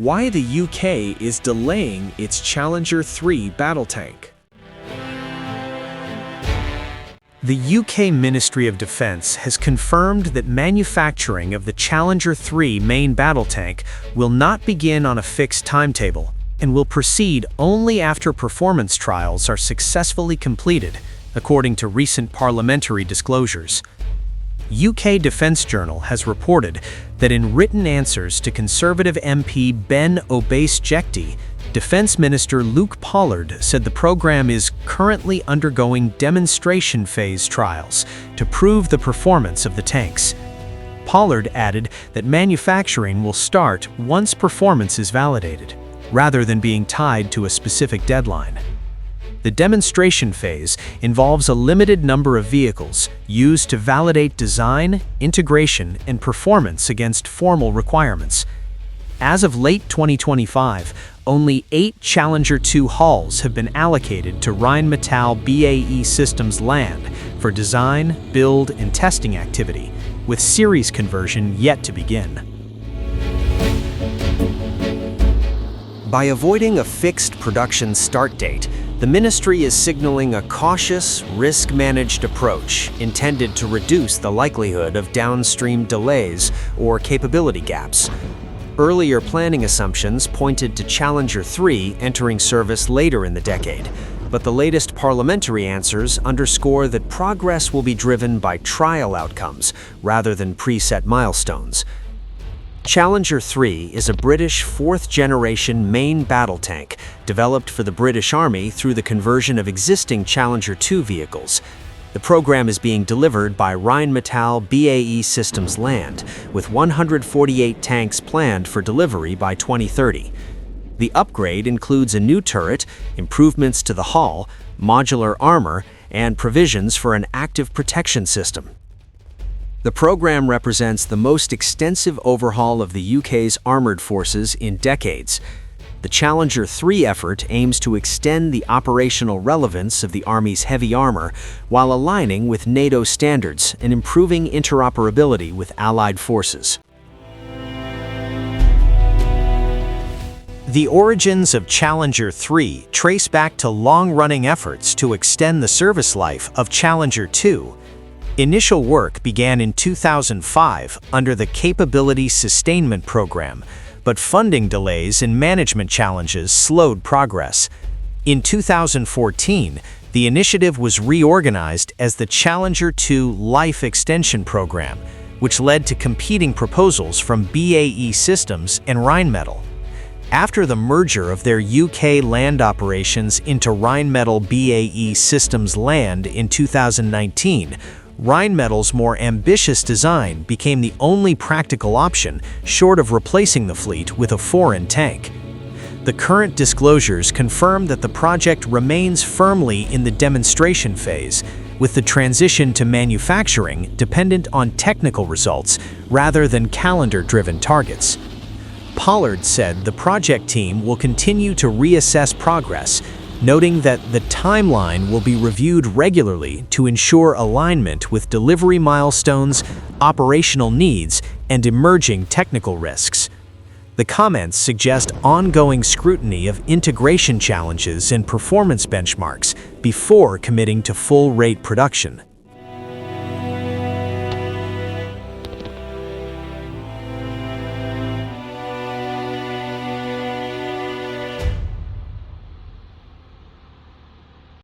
why the UK is delaying its Challenger 3 battle tank. The UK Ministry of Defence has confirmed that manufacturing of the Challenger 3 main battle tank will not begin on a fixed timetable and will proceed only after performance trials are successfully completed, according to recent parliamentary disclosures. UK Defence Journal has reported that in written answers to Conservative MP Ben Obeis-Jekti, Defence Minister Luke Pollard said the program is currently undergoing demonstration phase trials to prove the performance of the tanks. Pollard added that manufacturing will start once performance is validated, rather than being tied to a specific deadline. The demonstration phase involves a limited number of vehicles used to validate design, integration, and performance against formal requirements. As of late 2025, only 8 Challenger 2 hulls have been allocated to Rheinmetall BAE Systems land for design, build, and testing activity, with series conversion yet to begin. By avoiding a fixed production start date, the ministry is signaling a cautious, risk-managed approach intended to reduce the likelihood of downstream delays or capability gaps. Earlier planning assumptions pointed to Challenger 3 entering service later in the decade, but the latest parliamentary answers underscore that progress will be driven by trial outcomes rather than preset milestones. Challenger 3 is a British fourth-generation main battle tank developed for the British Army through the conversion of existing Challenger 2 vehicles. The program is being delivered by Rheinmetall BAE Systems land, with 148 tanks planned for delivery by 2030. The upgrade includes a new turret, improvements to the hull, modular armor, and provisions for an active protection system. The program represents the most extensive overhaul of the UK's armored forces in decades. The Challenger 3 effort aims to extend the operational relevance of the Army's heavy armor while aligning with NATO standards and improving interoperability with allied forces. The origins of Challenger 3 trace back to long-running efforts to extend the service life of Challenger 2. Initial work began in 2005 under the Capability Sustainment Program, but funding delays and management challenges slowed progress. In 2014, the initiative was reorganized as the Challenger 2 Life Extension Program, which led to competing proposals from BAE Systems and Rheinmetall. After the merger of their UK land operations into Rheinmetall BAE Systems land in 2019, Rheinmetall's more ambitious design became the only practical option short of replacing the fleet with a foreign tank. The current disclosures confirm that the project remains firmly in the demonstration phase, with the transition to manufacturing dependent on technical results rather than calendar-driven targets. Pollard said the project team will continue to reassess progress, noting that the timeline will be reviewed regularly to ensure alignment with delivery milestones, operational needs, and emerging technical risks. The comments suggest ongoing scrutiny of integration challenges and performance benchmarks before committing to full-rate production.